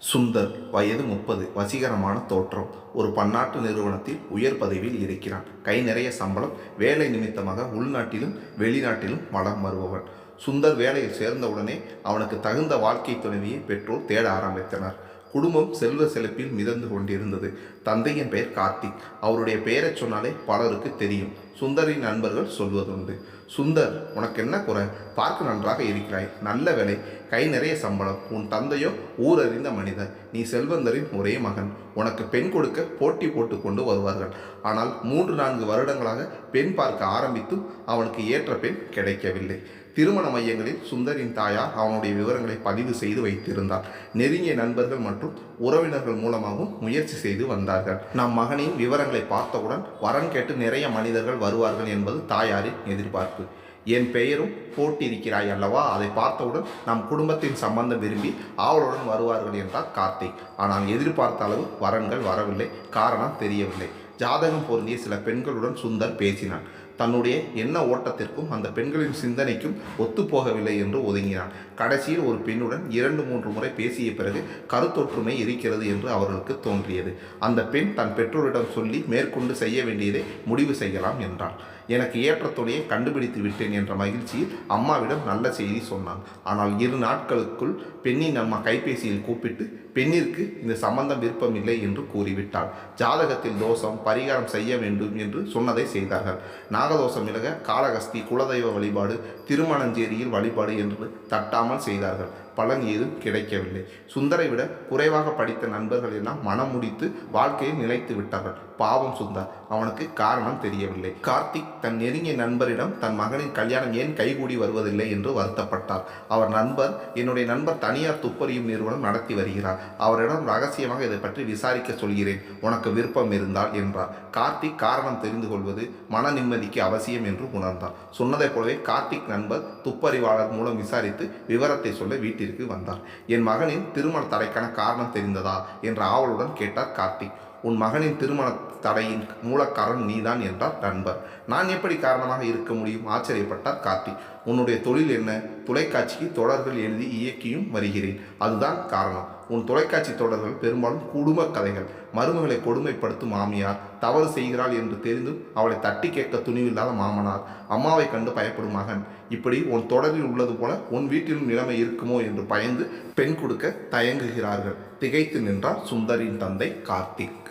சுந்தர் வயது 30, வசீகரமான தோற்றம். ஒரு பன்னாட்டு நிறுவனத்தில் உயர் பதவியில் இருக்கிறான். கை நிறைய சம்பளம். வேலை நிமித்தமாக உள்நாட்டிலும் வெளிநாட்டிலும் வலம் வருபவன். சுந்தர் வேலையில் சேர்ந்தவுடனே அவனுக்கு தகுந்த வாழ்க்கை துணைவியை பெற்றோர் தேட ஆரம்பித்தனர். குடும்பம் செல்வ செழிப்பில் மிதந்து கொண்டிருந்தது. தந்தையின் பெயர் கார்த்திக். அவருடைய பெயரைச் சொன்னாலே பலருக்கு தெரியும். சுந்தரின் நண்பர்கள் சொல்வதுண்டு, சுந்தர், உனக்கு என்ன குறை? பார்க்க நன்றாக இருக்கிறாய், நல்ல வேலை, கை நிறைய சம்பளம். உன் தந்தையோ ஊரறிந்த மனிதர், நீ செல்வந்தரின் ஒரே மகன். உனக்கு பெண் கொடுக்க போட்டி போட்டு கொண்டு வருவார்கள். ஆனால் 3-4 வருடங்களாக பெண் பார்க்க ஆரம்பித்தும் அவனுக்கு ஏற்ற பெண் கிடைக்கவில்லை. திருமண மையங்களில் சுந்தரின் தாயார் அவனுடைய விவரங்களை பதிவு செய்து வைத்திருந்தார். நெருங்கிய நண்பர்கள் மற்றும் உறவினர்கள் மூலமாகவும் முயற்சி செய்து வந்தார்கள். நம் மகனின் விவரங்களை பார்த்தவுடன் வரன் கேட்டு நிறைய மனிதர்கள் வருவார்கள் என்பது தாயாரின் எதிர்பார்ப்பு. என் பெயரும் போட்டிருக்கிறாய் அல்லவா, அதை பார்த்தவுடன் நம் குடும்பத்தின் சம்பந்தம் விரும்பி ஆவலுடன் வருவார்கள் என்றார் கார்த்திக். ஆனால் எதிர்பார்த்த அளவு வரன்கள் வரவில்லை. காரணம் தெரியவில்லை. ஜாதகம் பொருந்திய சில பெண்களுடன் சுந்தர் பேசினான். தன்னுடைய எண்ண ஓட்டத்திற்கும் அந்த பெண்களின் சிந்தனைக்கும் ஒத்துப்போகவில்லை என்று ஒதுங்கினான். கடைசியில் ஒரு பெண்ணுடன் 2-3 முறை பேசிய பிறகு கருத்தொற்றுமை இருக்கிறது என்று அவர்களுக்கு தோன்றியது. அந்த பெண் தன் பெற்றோரிடம் சொல்லி மேற்கொண்டு செய்ய வேண்டியதை முடிவு செய்யலாம் என்றாள். எனக்கு ஏற்ற துணையை கண்டுபிடித்து விட்டேன் என்ற மகிழ்ச்சியில் அம்மாவிடம் நல்ல செய்தி சொன்னான். ஆனால் 2 நாட்களுக்குள் பெண்ணின் அம்மா கைபேசியில் கூப்பிட்டு பெண்ணிற்கு இந்த சம்பந்தம் விருப்பமில்லை என்று கூறிவிட்டாள். ஜாதகத்தில் தோஷம், பரிகாரம் செய்ய வேண்டும் என்று சொன்னதை செய்தார்கள். நாகதோஷம் விலக காளகஸ்தி, குலதெய்வ வழிபாடு, திருமணஞ்சேரியில் வழிபாடு என்று தட்டாமல் செய்தார்கள். பலன் ஏதும் கிடைக்கவில்லை. சுந்தரை விட குறைவாக படித்த நண்பர்கள் எல்லாம் மனம் முடித்து வாழ்க்கையில் நிலைத்து விட்டார்கள். பாவம் சுந்தர், அவனுக்கு காரணம் தெரியவில்லை. கார்த்திக் தன் நெருங்கிய நண்பரிடம் தன் மகனின் கல்யாணம் ஏன் கைகூடி வருவதில்லை என்று வருத்தப்பட்டார். அவர் நண்பர், என்னுடைய நண்பர் தனியார் துப்பறியும் நிறுவனம் நடத்தி வருகிறார். அவரிடம் ரகசியமாக இதை பற்றி விசாரிக்க சொல்கிறேன், உனக்கு விருப்பம் இருந்தால் என்றார். கார்த்திக் காரணம் தெரிந்து கொள்வது மன நிம்மதிக்கு அவசியம் என்று உணர்ந்தார். சொன்னதைப் போலவே கார்த்திக் நண்பர் துப்பறிவாளர் மூலம் விசாரித்து விவரத்தை சொல்ல வீட்டிற்கு வந்தார். என் மகனின் திருமண தடைக்கான காரணம் தெரிந்ததா என்ற ஆவலுடன் கேட்டார் கார்த்திக். உன் மகனின் திருமண தடையின் மூலக்காரன் நீதான் என்றார் நண்பர். நான் எப்படி காரணமாக இருக்க முடியும்? ஆச்சரியப்பட்டார் கார்த்திக். உன்னுடைய தொழில் என்ன? தொலைக்காட்சிக்கு தொடர்கள் எழுதி இயக்கியும் வருகிறேன், அதுதான் காரணம். உன் தொலைக்காட்சி தொடர்கள் பெரும்பாலும் குடும்ப கதைகள். மருமகளை கொடுமைப்படுத்தும் மாமியார், தவறு செய்கிறாள் என்று தெரிந்தும் அவளை தட்டி கேட்க துணிவில்லாத மாமனார், அம்மாவை கண்டு பயப்படும் மகன், இப்படி உன் தொடரில் உள்ளது போல உன் வீட்டிலும் நிலைமை இருக்குமோ என்று பயந்து பெண் கொடுக்க தயங்குகிறார்கள். திகைத்து நின்றார் சுந்தரின் தந்தை கார்த்திக்.